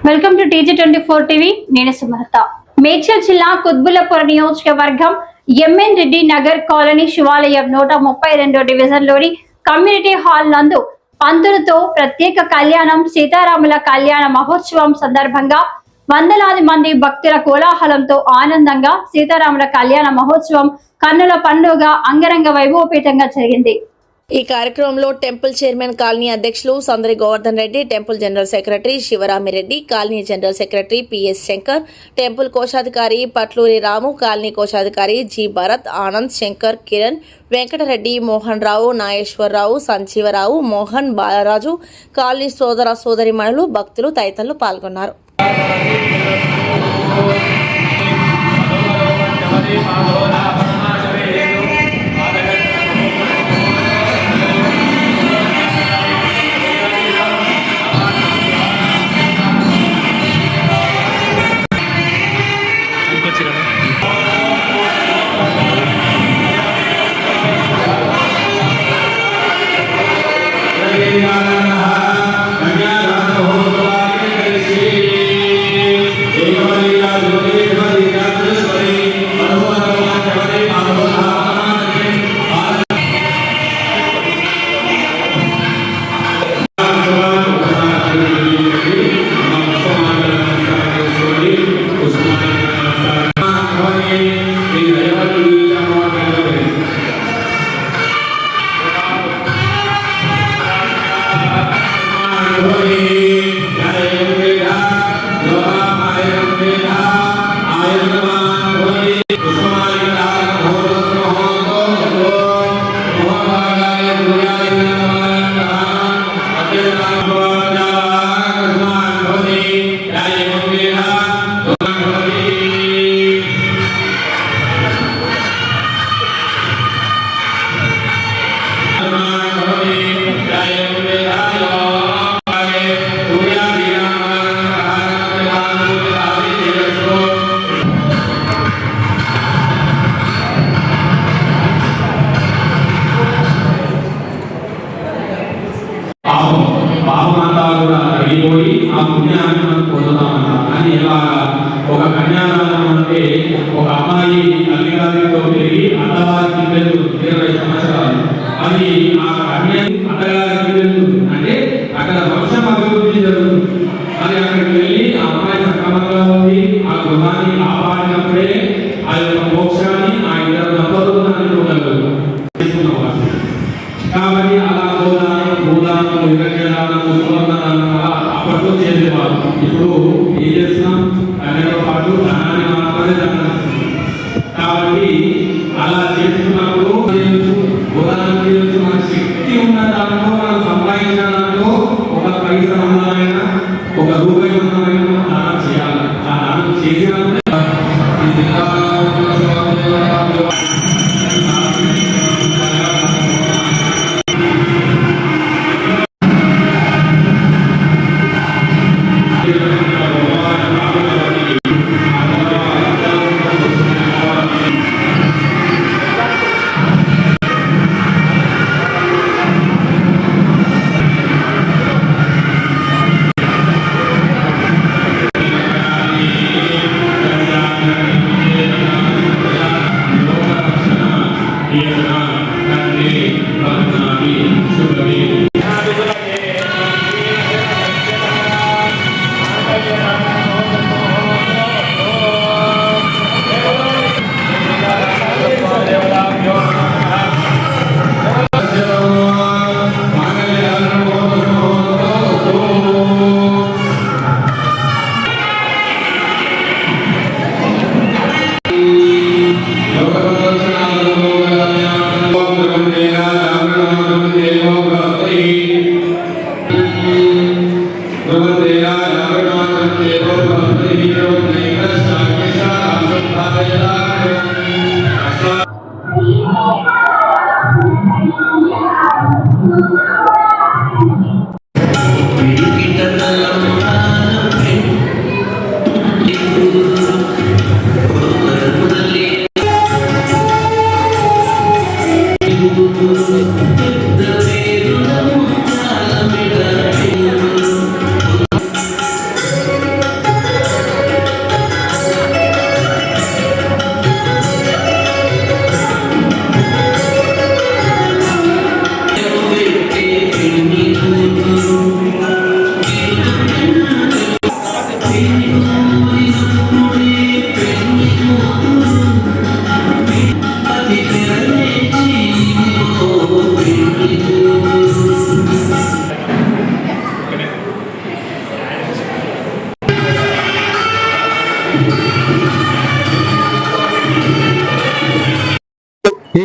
Welcome to TG24 TV. నేను సుమలత. మేడ్చల్ జిల్లా కుత్బుల్లాపూర్ నియోజకవర్గం ఎంఎన్ రెడ్డి నగర్ కాలనీ శివాలయం 132 డివిజన్లోని కమ్యూనిటీ హాల్ నందు పంతులతో ప్రత్యేక కళ్యాణం సీతారాముల కళ్యాణ మహోత్సవం సందర్భంగా వందలాది మంది భక్తుల కోలాహలంతో ఆనందంగా సీతారాముల కళ్యాణ మహోత్సవం కన్నుల పండుగ అంగరంగ వైభవపేతంగా జరిగింది. ఈ కార్యక్రమంలో టెంపుల్ చైర్మన్ కాలనీ అధ్యక్షులు Sandari Govardhan Reddy, temple general secretary Sivaramireddy, colony general secretary PS Shankar, temple కోశాధికారి పట్లూరి రాము, కాలనీ కోశాధికారి జి భరత్, ఆనంద్, శంకర్, కిరణ్, వెంకటరెడ్డి, మోహన్ రావు, నాగేశ్వరరావు, సంజీవరావు, మోహన్, బాలరాజు, కాలనీ సోదర సోదరిమణులు, భక్తులు తదితరులు పాల్గొన్నారు. పోయి ఆ పుణ్యాన్ని మనం పొందుతామన్నారు. కానీ ఇలాగా ఒక కన్యాదానం అంటే ఒక అమ్మాయి తల్లిగారితో పెరిగి అత్తవారికి పిల్లలు 20 సంవత్సరాలు, అది ఆ కన్య అత్తగారికి వెళ్తుంది అంటే అక్కడ వంశం అభివృద్ధి జరుగుతుంది. అది అక్కడికి వెళ్ళి ఆ అమ్మాయి సక్రమంగా ఉంది, ఆ గృహాన్ని కాపాడినప్పుడే ఆ యొక్క మోక్షాన్ని ఆ ఇద్దరు దంపతులు అనుకోగలరు. కాబట్టి అలా భూదానం విరక్షదానము సువర్ణదానం అప్పట్లో చేసేవారు. ఇప్పుడు ఏం చేస్తున్నాం, కన్యతో పాటు ధనాన్ని మాత్రమే ధనాన్ని. కాబట్టి అలా చేస్తున్నప్పుడు భూదానం చేయొచ్చు. మన శక్తి ఉన్న దాంట్లో మనం సంపాదించిన దాంట్లో ఒక పైసా ఉన్నదైనా ఒక రూపాయి ఉన్నదైనా దానం చేయాలి. ఆ దానం చేసినప్పుడు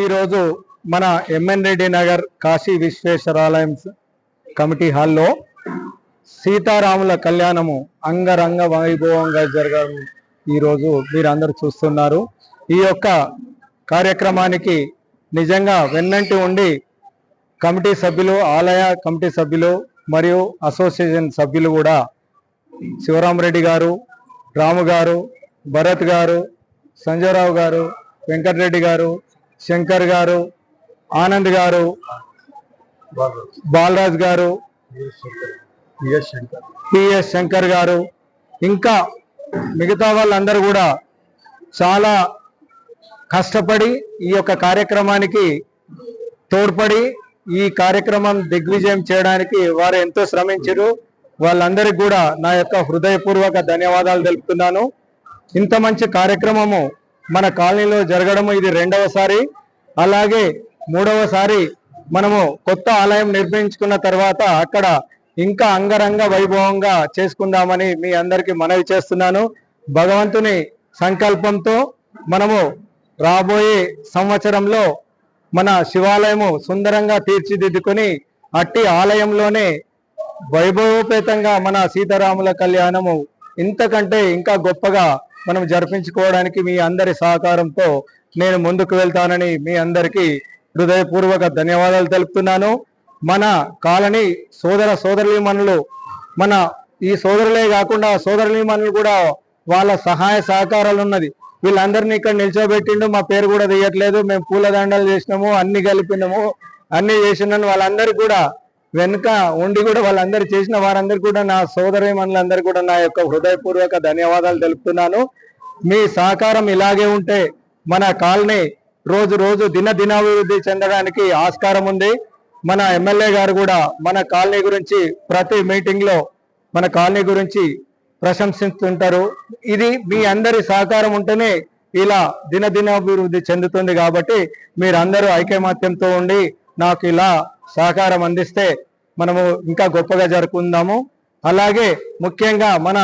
ఈరోజు మన ఎంఎన్ రెడ్డి నగర్ కాశీ విశ్వేశ్వరాలయం కమిటీ హాల్లో సీతారాముల కళ్యాణము అంగరంగ వైభవంగా జరగడం ఈరోజు మీరందరూ చూస్తున్నారు. ఈ యొక్క కార్యక్రమానికి నిజంగా వెన్నంటి ఉండి కమిటీ సభ్యులు, ఆలయ కమిటీ సభ్యులు మరియు అసోసియేషన్ సభ్యులు కూడా శివరామరెడ్డి గారు, రాము గారు, భరత్ గారు, సంజయరావు గారు, వెంకటరెడ్డి గారు, శంకర్ గారు, ఆనంద్ గారు, బాలరాజ్ గారు, పిఎస్ శంకర్ గారు, ఇంకా మిగతా వాళ్ళందరూ కూడా చాలా కష్టపడి ఈ యొక్క కార్యక్రమానికి తోడ్పడి ఈ కార్యక్రమం దిగ్విజయం చేయడానికి వారు ఎంతో శ్రమించారు. వాళ్ళందరికీ కూడా నా యొక్క హృదయపూర్వక ధన్యవాదాలు తెలుపుతున్నాను. ఇంత మంచి కార్యక్రమము మన కాలనీలో జరగడము ఇది రెండవసారి. అలాగే మూడవసారి మనము కొత్త ఆలయం నిర్మించుకున్న తర్వాత అక్కడ ఇంకా అంగరంగ వైభవంగా చేసుకుందామని మీ అందరికీ మనవి చేస్తున్నాను. భగవంతుని సంకల్పంతో మనము రాబోయే సంవత్సరంలో మన శివాలయము సుందరంగా తీర్చిదిద్దుకొని అట్టి ఆలయంలోనే వైభవోపేతంగా మన సీతారాముల కళ్యాణము ఇంతకంటే ఇంకా గొప్పగా మనం జరిపించుకోవడానికి మీ అందరి సహకారంతో నేను ముందుకు వెళ్తానని మీ అందరికీ హృదయపూర్వక ధన్యవాదాలు తెలుపుతున్నాను. మన కాలనీ సోదరీమణులు, మన ఈ సోదరులే కాకుండా సోదరీమణులు కూడా వాళ్ళ సహాయ సహకారాలు ఉన్నది. వీళ్ళందరినీ ఇక్కడ నిల్చోబెట్టిండు, మా పేరు కూడా తీయట్లేదు, మేము పూలదండలు చేసినాము, అన్ని కలిపినాము, అన్ని చేసినాను. వాళ్ళందరూ కూడా వెనుక ఉండి కూడా వాళ్ళందరూ చేసిన వారందరూ కూడా నా సోదరీమణులందరూ కూడా నా యొక్క హృదయపూర్వక ధన్యవాదాలు తెలుపుతున్నాను. మీ సహకారం ఇలాగే ఉంటే మన కాలనీ రోజు రోజు దినాభివృద్ధి చెందడానికి ఆస్కారం ఉంది. మన ఎమ్మెల్యే గారు కూడా మన కాలనీ గురించి ప్రతి మీటింగ్ లో మన కాలనీ గురించి ప్రశంసిస్తుంటారు. ఇది మీ అందరి సహకారం ఉంటేనే ఇలా దినాభివృద్ధి చెందుతుంది. కాబట్టి మీరందరూ ఐకమత్యంతో ఉండి నాకు ఇలా సహకారం అందిస్తే మనము ఇంకా గొప్పగా జరుపుకుందాము. అలాగే ముఖ్యంగా మన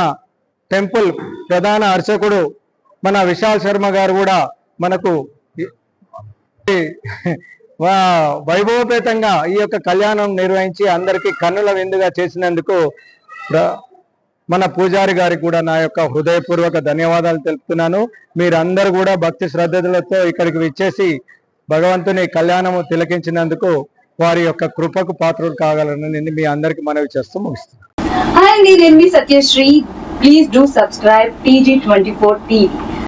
టెంపుల్ ప్రధాన అర్చకుడు మన విశాల్ శర్మ గారు కూడా మనకు వైభవపేతంగా ఈ యొక్క కళ్యాణం నిర్వహించి అందరికీ కన్నుల విందుగా చేసినందుకు మన పూజారి గారికి కూడా నా యొక్క హృదయపూర్వక ధన్యవాదాలు తెలుపుతున్నాను. మీరందరూ కూడా భక్తి శ్రద్ధలతో ఇక్కడికి విచ్చేసి భగవంతుని కళ్యాణము తిలకించినందుకు వారి యొక్క కృపకు పాత్రలు కాగలరని మీ అందరికి మనవి చేస్తూ ముగిస్తున్నాను. Hi, నేను మీ Satyasri. Please do subscribe TG24 TV.